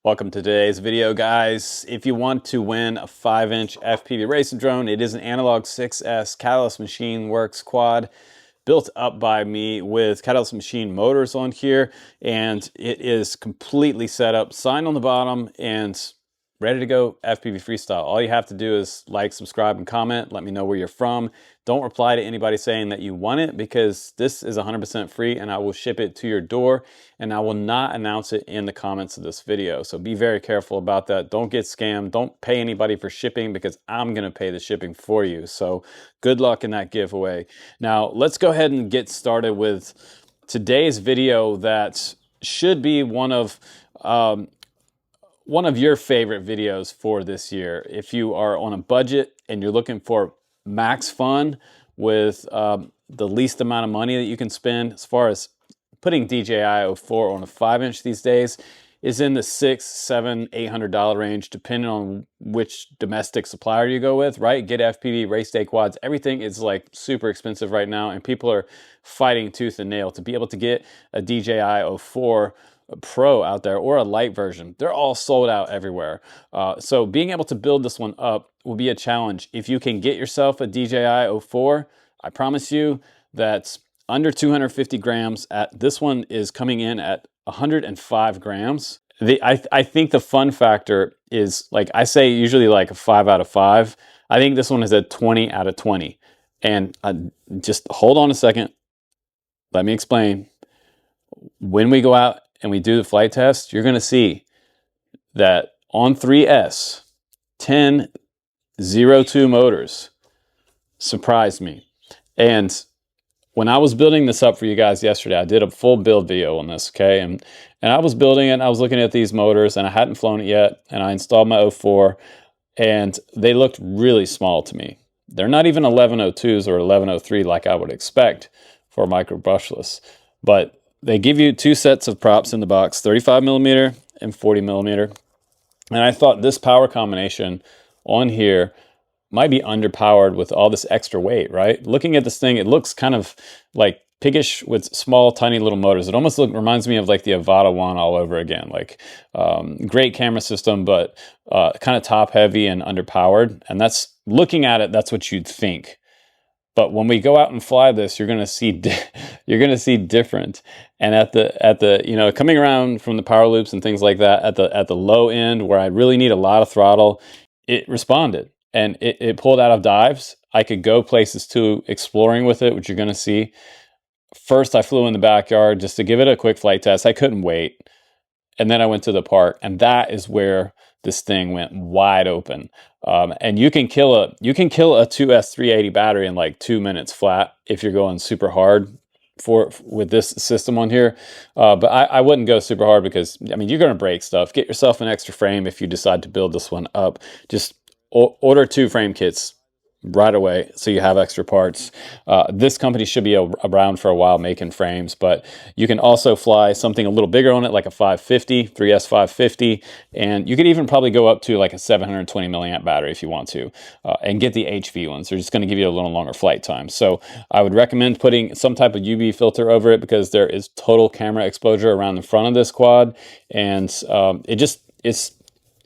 Welcome to today's video, guys. If you want to win a 5-inch FPV racing drone, it is an Analog 6S Catalyst Machine Works quad built up by me with Catalyst Machine motors on here, and it is completely set up, sign on the bottom, and ready to go FPV freestyle. All you have to do is like, subscribe, and comment. Let me know where you're from. Don't reply to anybody saying that you want it, because this is 100% free and I will ship it to your door, and I will not announce it in the comments of this video. So be very careful about that. Don't get scammed. Don't pay anybody for shipping, because I'm going to pay the shipping for you. So good luck in that giveaway. Now let's go ahead and get started with today's video that should be one of your favorite videos for this year. If you are on a budget and you're looking for max fun with the least amount of money that you can spend, as far as putting DJI 04 on a 5-inch these days is in the $600, $700, $800 range, depending on which domestic supplier you go with, right? Get FPV, race day quads, everything is like super expensive right now, and people are fighting tooth and nail to be able to get a DJI 04 Pro out there, or a light version. They're all sold out everywhere. So being able to build this one up will be a challenge. If you can get yourself a DJI 04, I promise you that's under 250 grams. This one is coming in at 105 grams. I think the fun factor is, like I say, usually like a 5 out of 5. I think this one is a 20 out of 20. And just hold on a second. Let me explain. When we go out and we do the flight test, you're going to see that on 3S, 1002 motors surprised me. And when I was building this up for you guys yesterday, I did a full build video on this, okay? And I was building it, and I was looking at these motors, and I hadn't flown it yet, and I installed my 04, and they looked really small to me. They're not even 1102s or 1103 like I would expect for a micro brushless, but they give you two sets of props in the box, 35mm and 40mm. And I thought this power combination on here might be underpowered with all this extra weight, right? Looking at this thing, it looks kind of like piggish with small, tiny little motors. It almost reminds me of like the Avata one all over again. Like great camera system, but kind of top heavy and underpowered. And that's, looking at it, that's what you'd think. But when we go out and fly this, you're going to see different. And at the you know, coming around from the power loops and things like that, at the low end where I really need a lot of throttle, it responded, and it pulled out of dives. I could go places too, exploring with it, which you're going to see. First, I flew in the backyard just to give it a quick flight test. I couldn't wait, and then I went to the park, and that is where this thing went wide open. And you can kill a 2S380 battery in like 2 minutes flat if you're going super hard with this system on here. But I wouldn't go super hard, because I mean, you're going to break stuff. Get yourself an extra frame if you decide to build this one up. Just order 2 frame kits right away so you have extra parts. This company should be around for a while making frames, but you can also fly something a little bigger on it, like a 550, 3S 550, and you could even probably go up to like a 720 milliamp battery if you want to, and get the HV ones. They're just going to give you a little longer flight time. So I would recommend putting some type of UV filter over it, because there is total camera exposure around the front of this quad, and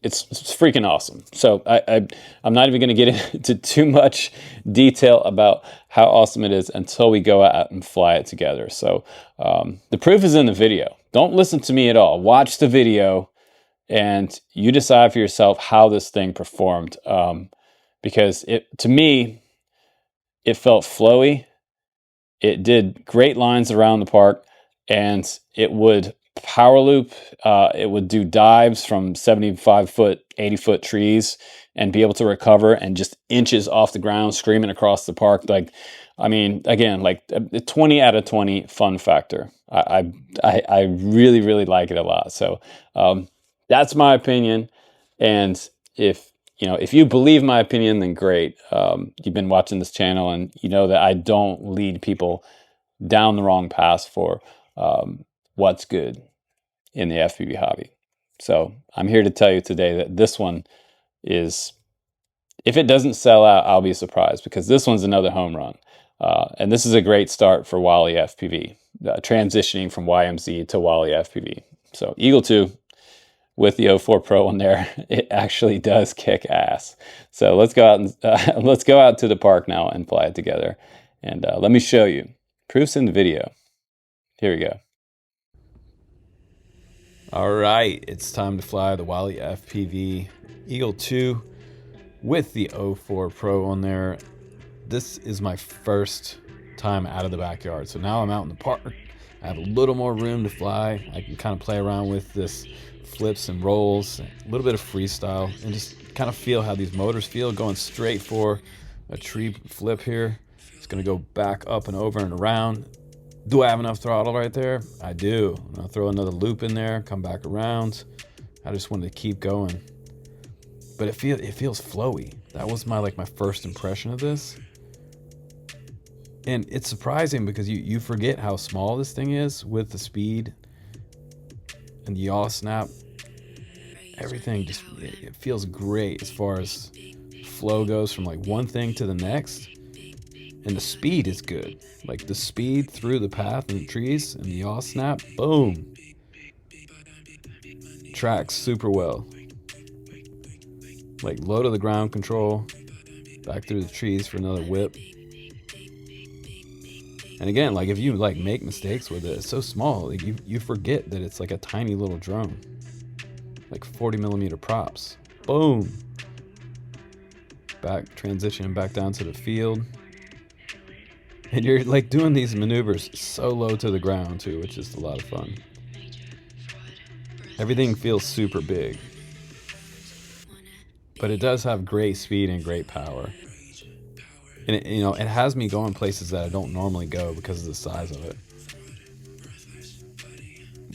it's freaking awesome. So I'm not even going to get into too much detail about how awesome it is until we go out and fly it together. So the proof is in the video. Don't listen to me at all. Watch the video and you decide for yourself how this thing performed. Because to me, it felt flowy. It did great lines around the park, and it would power loop. It would do dives from 75-foot, 80-foot trees and be able to recover and just inches off the ground, screaming across the park. Like, I mean, again, like a 20 out of 20 fun factor. I really, really like it a lot. So that's my opinion. And if you believe my opinion, then great. You've been watching this channel, and you know that I don't lead people down the wrong path for what's good in the FPV hobby. So I'm here to tell you today that this one is, if it doesn't sell out, I'll be surprised, because this one's another home run. And this is a great start for WalleFpv, transitioning from YMZ to WalleFpv. So Eagle 2, with the 04 Pro on there, it actually does kick ass. So let's go out and let's go out to the park now and fly it together. And let me show you. Proof's in the video. Here we go. All right, it's time to fly the WalleFpv Eagle 2 with the 04 Pro on there. This is my first time out of the backyard. So now I'm out in the park. I have a little more room to fly. I can kind of play around with this flips and rolls, a little bit of freestyle, and just kind of feel how these motors feel going straight for a tree flip here. It's gonna go back up and over and around. Do I have enough throttle right there? I do. I'm gonna throw another loop in there, come back around. I just wanted to keep going. But it feels flowy. That was my first impression of this. And it's surprising because you forget how small this thing is with the speed and the yaw snap. Everything just, it feels great as far as flow goes from like one thing to the next. And the speed is good. Like the speed through the path and the trees and the yaw snap, boom. Tracks super well. Like low to the ground control, back through the trees for another whip. And again, like if you like make mistakes with it, it's so small, like you forget that it's like a tiny little drone. Like 40mm props. Boom. Back, transitioning back down to the field. And you're like doing these maneuvers so low to the ground too, which is a lot of fun. Everything feels super big. But it does have great speed and great power. And it, you know, it has me going places that I don't normally go because of the size of it.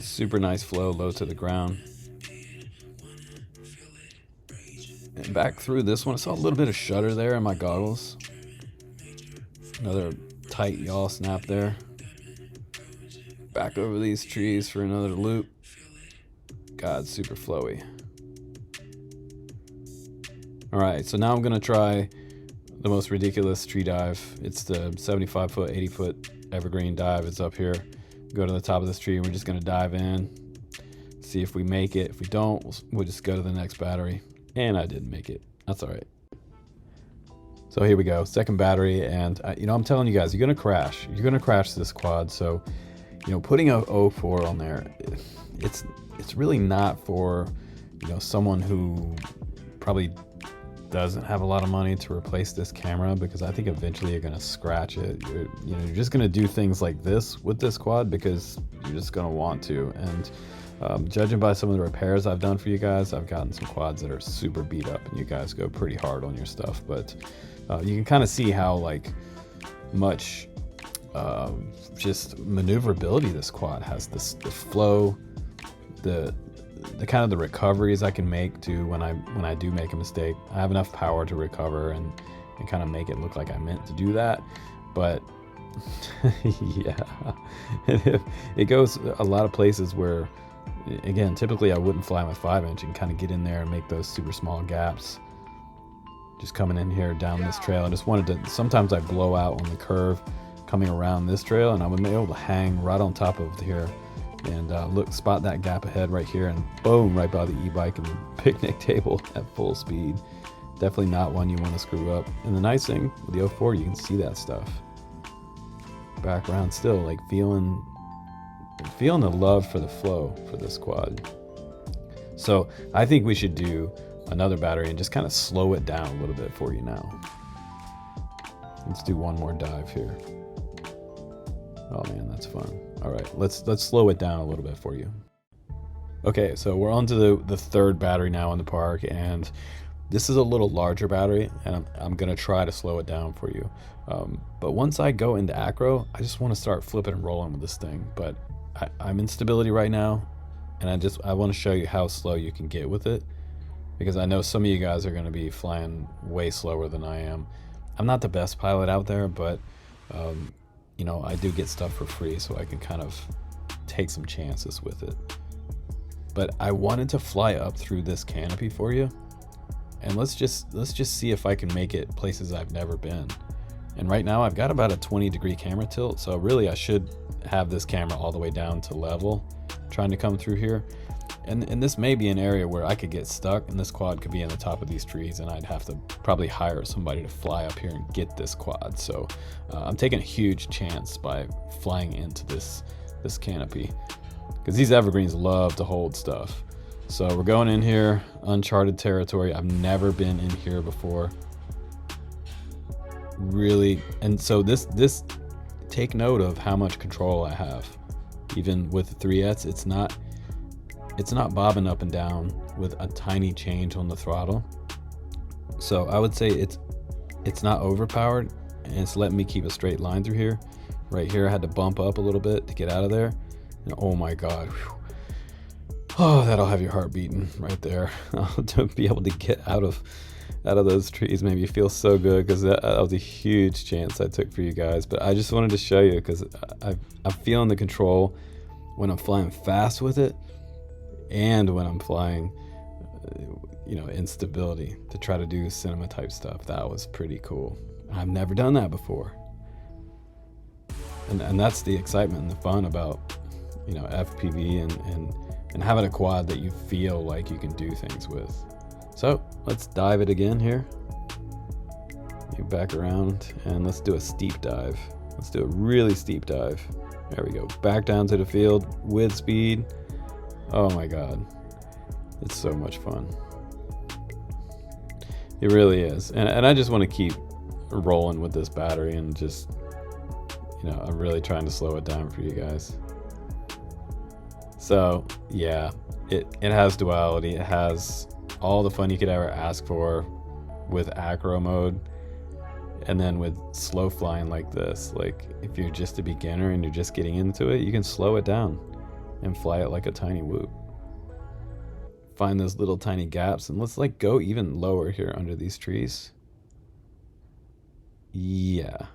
Super nice flow, low to the ground. And back through this one, I saw a little bit of shutter there in my goggles. Another tight yaw snap there. Back over these trees for another loop. God, super flowy. All right, so now I'm gonna try the most ridiculous tree dive. It's the 75-foot, 80-foot evergreen dive. It's up here. Go to the top of this tree and we're just gonna dive in, see if we make it. If we don't, we'll just go to the next battery. And I didn't make it. That's all right. So here we go, second battery, and you know, I'm telling you guys, you're gonna crash. You're gonna crash this quad. So, you know, putting a 04 on there, it's really not for, you know, someone who probably doesn't have a lot of money to replace this camera, because I think eventually you're gonna scratch it. You're just gonna do things like this with this quad because you're just gonna want to. And judging by some of the repairs I've done for you guys, I've gotten some quads that are super beat up, and you guys go pretty hard on your stuff. But you can kind of see how like much just maneuverability this quad has. The flow, the kind of the recoveries I can make to when I do make a mistake. I have enough power to recover and kind of make it look like I meant to do that. But yeah, it goes a lot of places where, again, typically I wouldn't fly my 5-inch and kind of get in there and make those super small gaps. Just coming in here down this trail, I just wanted to, sometimes I blow out on the curve coming around this trail, and I would be able to hang right on top of here and look, spot that gap ahead right here, and boom, right by the e-bike and picnic table at full speed. Definitely not one you want to screw up. And the nice thing with the 04, you can see that stuff. Background still, like feeling the love for the flow for this quad. So I think we should do another battery and just kind of slow it down a little bit for you now. Let's do one more dive here. Oh man, that's fun. All right, let's slow it down a little bit for you. Okay, so we're on to the third battery now in the park, and this is a little larger battery, and I'm gonna try to slow it down for you. But once I go into acro, I just want to start flipping and rolling with this thing. But I'm in stability right now, and I want to show you how slow you can get with it, because I know some of you guys are going to be flying way slower than I am. I'm not the best pilot out there, but you know, I do get stuff for free, so I can kind of take some chances with it. But I wanted to fly up through this canopy for you, and let's just see if I can make it places I've never been. And right now I've got about a 20-degree camera tilt, so really I should have this camera all the way down to level, trying to come through here. And this may be an area where I could get stuck, and this quad could be in the top of these trees, and I'd have to probably hire somebody to fly up here and get this quad. So I'm taking a huge chance by flying into this canopy, because these evergreens love to hold stuff. So we're going in here, uncharted territory. I've never been in here before. Really, and so this take note of how much control I have. Even with the 3S, it's not bobbing up and down with a tiny change on the throttle. So I would say it's not overpowered, and it's letting me keep a straight line through here. Right here I had to bump up a little bit to get out of there, and oh my god, whew. Oh, that'll have your heart beating right there. To be able to get out of those trees made me feel so good, because that was a huge chance I took for you guys. But I just wanted to show you, because I'm feeling the control when I'm flying fast with it, and when I'm flying, you know, in stability to try to do cinema type stuff. That was pretty cool. I've never done that before, and that's the excitement and the fun about, you know, FPV and having a quad that you feel like you can do things with. So let's dive it again here. You back around and let's do a steep dive. Let's do a really steep dive. There we go. Back down to the field with speed. Oh my god, it's so much fun. It really is. And I just want to keep rolling with this battery, and just, you know, I'm really trying to slow it down for you guys. So yeah, it has duality. It has all the fun you could ever ask for with acro mode, and then with slow flying like this. Like, if you're just a beginner and you're just getting into it, you can slow it down and fly it like a tiny whoop. Find those little tiny gaps, and let's like go even lower here under these trees. Yeah,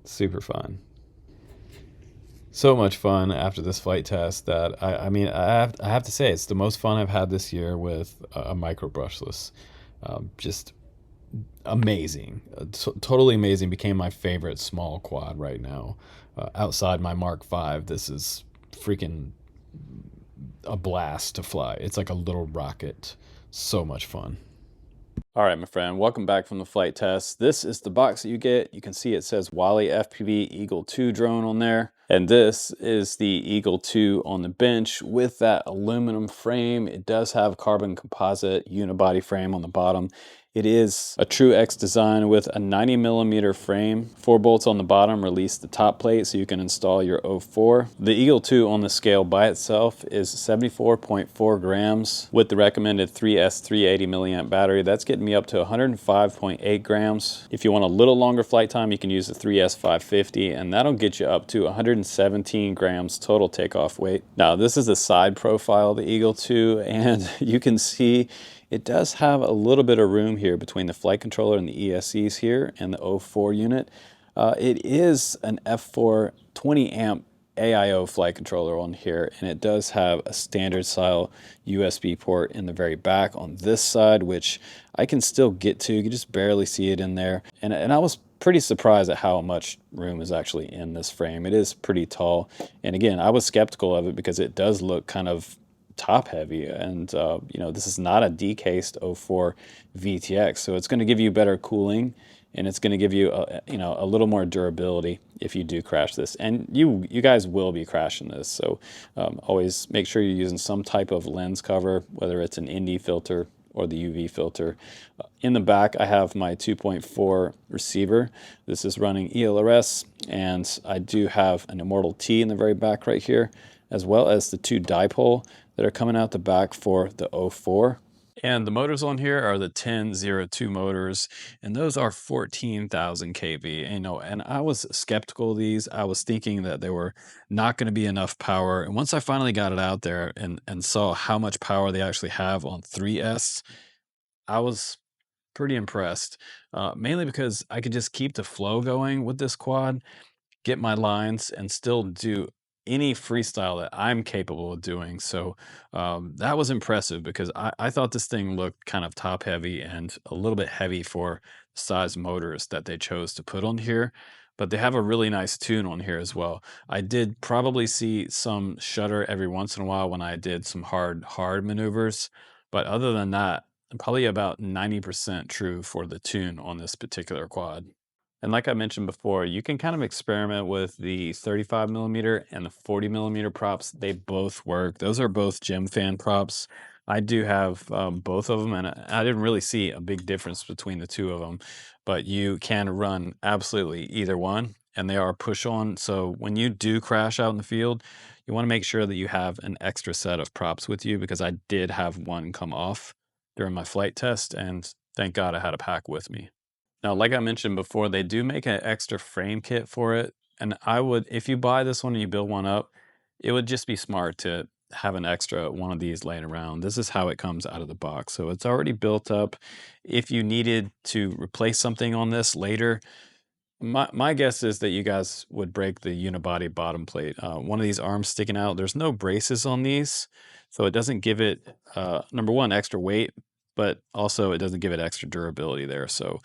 super fun. So much fun after this flight test that I mean, I have to say, it's the most fun I've had this year with a micro brushless. Just amazing, totally amazing. Became my favorite small quad right now. Outside my Mark V, this is freaking a blast to fly. It's like a little rocket. So much fun. All right, my friend, welcome back from the flight test. This is the box that you get. You can see it says WalleFpv Eagle 2 drone on there. And this is the Eagle 2 on the bench with that aluminum frame. It does have carbon composite unibody frame on the bottom. It is a true X design with a 90mm frame. 4 bolts on the bottom release the top plate so you can install your 04. The Eagle 2 on the scale by itself is 74.4 grams with the recommended 3S 380 milliamp battery. That's getting me up to 105.8 grams. If you want a little longer flight time, you can use the 3S 550, and that'll get you up to 117 grams total takeoff weight. Now, this is the side profile of the Eagle 2, and you can see it does have a little bit of room here between the flight controller and the ESCs here and the 04 unit. It is an F4 20 amp AIO flight controller on here, and it does have a standard style USB port in the very back on this side, which I can still get to. You can just barely see it in there. And I was pretty surprised at how much room is actually in this frame. It is pretty tall. And again, I was skeptical of it because it does look kind of top heavy, and you know, this is not a decased 04 VTX, so it's going to give you better cooling, and it's going to give you a little more durability if you do crash this. And you guys will be crashing this, so always make sure you're using some type of lens cover, whether it's an ND filter or the UV filter. In the back, I have my 2.4 receiver. This is running ELRS, and I do have an Immortal T in the very back right here, as well as the 2 dipole that are coming out the back for the 04. And the motors on here are the 1002 motors, and those are 14,000 kV. And I was skeptical of these. I was thinking that they were not going to be enough power. And once I finally got it out there and saw how much power they actually have on 3S, I was pretty impressed, mainly because I could just keep the flow going with this quad, get my lines, and still do any freestyle that I'm capable of doing. So that was impressive because I thought this thing looked kind of top heavy and a little bit heavy for size motors that they chose to put on here. But they have a really nice tune on here as well. I did probably see some shutter every once in a while when I did some hard maneuvers. But other than that, probably about 90% true for the tune on this particular quad. And like I mentioned before, you can kind of experiment with the 35 millimeter and the 40 millimeter props. They both work. Those are both gym fan props. I do have both of them, and I didn't really see a big difference between the two of them. But you can run absolutely either one, and they are push on. So when you do crash out in the field, you want to make sure that you have an extra set of props with you, because I did have one come off during my flight test, and thank God I had a pack with me. Now, like I mentioned before, they do make an extra frame kit for it. And I would, if you buy this one and you build one up, it would just be smart to have an extra one of these laying around. This is how it comes out of the box. So it's already built up. If you needed to replace something on this later, my guess is that you guys would break the unibody bottom plate. One of these arms sticking out, there's no braces on these, so it doesn't give it, number one, extra weight, but also it doesn't give it extra durability there. So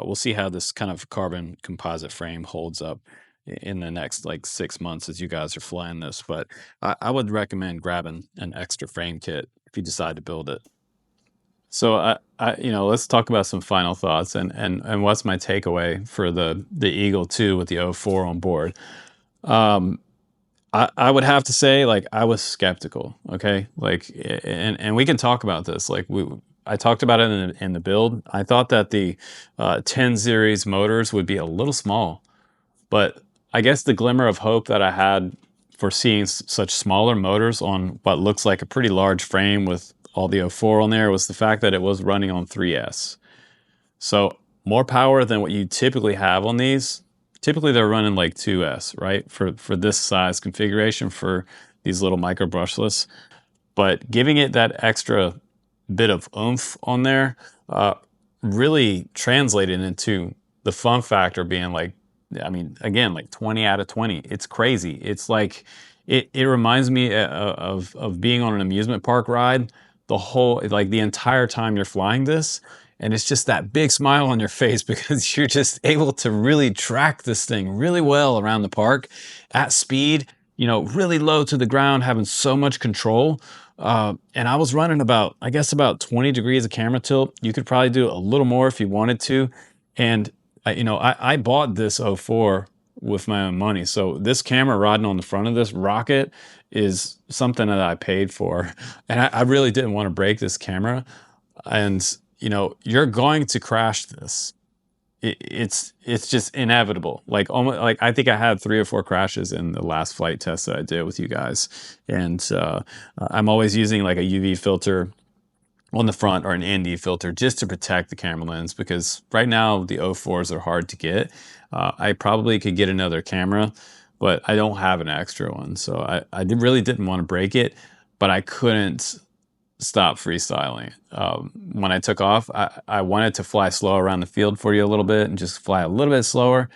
we'll see how this kind of carbon composite frame holds up in the next like 6 months as you guys are flying this. But I would recommend grabbing an extra frame kit if you decide to build it. So let's talk about some final thoughts and what's my takeaway for the Eagle 2 with the 04 on board. I would have to say, like, I was skeptical. Okay, like, and we can talk about this. Like, I talked about it in the build. I thought that the 10 series motors would be a little small, but I guess the glimmer of hope that I had for seeing such smaller motors on what looks like a pretty large frame with all the 04 on there was the fact that it was running on 3S. So more power than what you typically have on these. Typically they're running like 2S, right? For this size configuration for these little micro brushless. But giving it that extra bit of oomph on there really translated into the fun factor being like, I mean, again, like 20 out of 20. It's crazy. It's like, it reminds me of being on an amusement park ride the entire time you're flying this. And it's just that big smile on your face because you're just able to really track this thing really well around the park at speed, really low to the ground, having so much control. And I was running about 20 degrees of camera tilt. You could probably do a little more if you wanted to. And I bought this 04 with my own money. So this camera riding on the front of this rocket is something that I paid for. And I really didn't want to break this camera. And, you're going to crash this. It's just inevitable. Like, almost, like, I think I had 3 or 4 crashes in the last flight test that I did with you guys. And I'm always using like a UV filter on the front or an ND filter just to protect the camera lens, because right now the 04s are hard to get. I probably could get another camera, but I don't have an extra one. So I really didn't want to break it, but I couldn't stop freestyling. When I took off, I wanted to fly slow around the field for you a little bit and just fly a little bit slower.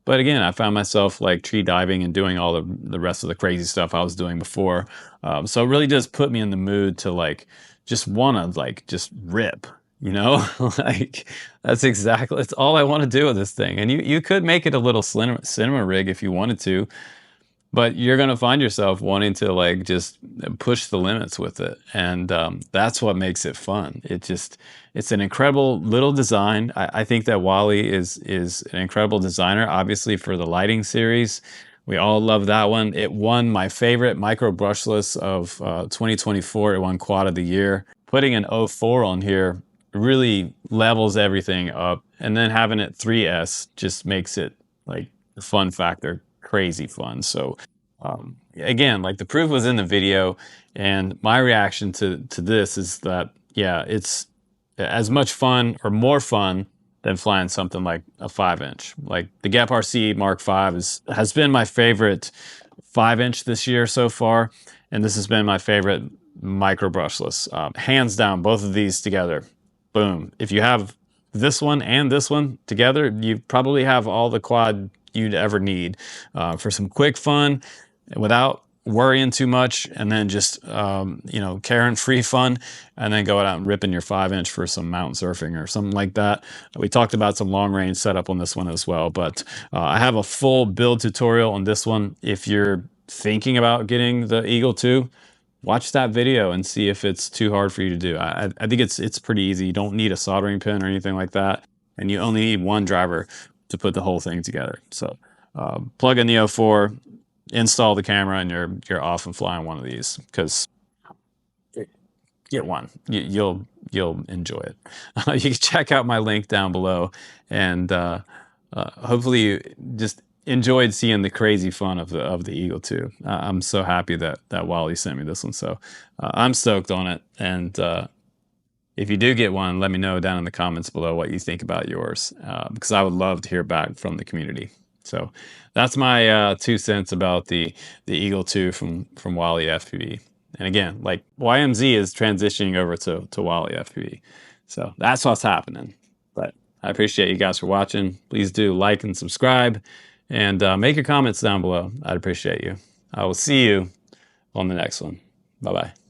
But again, I found myself like tree diving and doing all the rest of the crazy stuff I was doing before. So it really does put me in the mood to like just want to like just rip, like that's all I want to do with this thing. And you could make it a little cinema rig if you wanted to, but you're going to find yourself wanting to like just push the limits with it. And that's what makes it fun. It's an incredible little design. I think that Wally is an incredible designer, obviously, for the lighting series. We all love that one. It won my favorite micro brushless of 2024. It won Quad of the Year. Putting an 04 on here really levels everything up. And then having it 3S just makes it like the fun factor crazy fun. So again, like, the proof was in the video, and my reaction to this is that, yeah, it's as much fun or more fun than flying something like a 5-inch. Like the Gap RC Mark V has been my favorite 5-inch this year so far, and this has been my favorite micro brushless. Hands down, both of these together, boom. If you have this one and this one together, you probably have all the quad you'd ever need for some quick fun. without worrying too much, and then just you know, carefree fun, and then go out and ripping your 5-inch for some mountain surfing or something like that. We talked about some long range setup on this one as well, but I have a full build tutorial on this one. If you're thinking about getting the Eagle 2, watch that video and see if it's too hard for you to do. I think it's pretty easy. You don't need a soldering pin or anything like that, and you only need one driver to put the whole thing together. So plug in the 04, install the camera, and you're off and flying one of these. Because get one, you'll enjoy it. You can check out my link down below, and hopefully you just enjoyed seeing the crazy fun of the Eagle 2. I'm so happy that Wally sent me this one, so I'm stoked on it. And if you do get one, let me know down in the comments below what you think about yours, because I would love to hear back from the community. So that's my 2 cents about the Eagle 2 from WalleFpv. And again, like, YMZ is transitioning over to WalleFpv. So that's what's happening. But I appreciate you guys for watching. Please do like and subscribe, and make your comments down below. I'd appreciate you. I will see you on the next one. Bye-bye.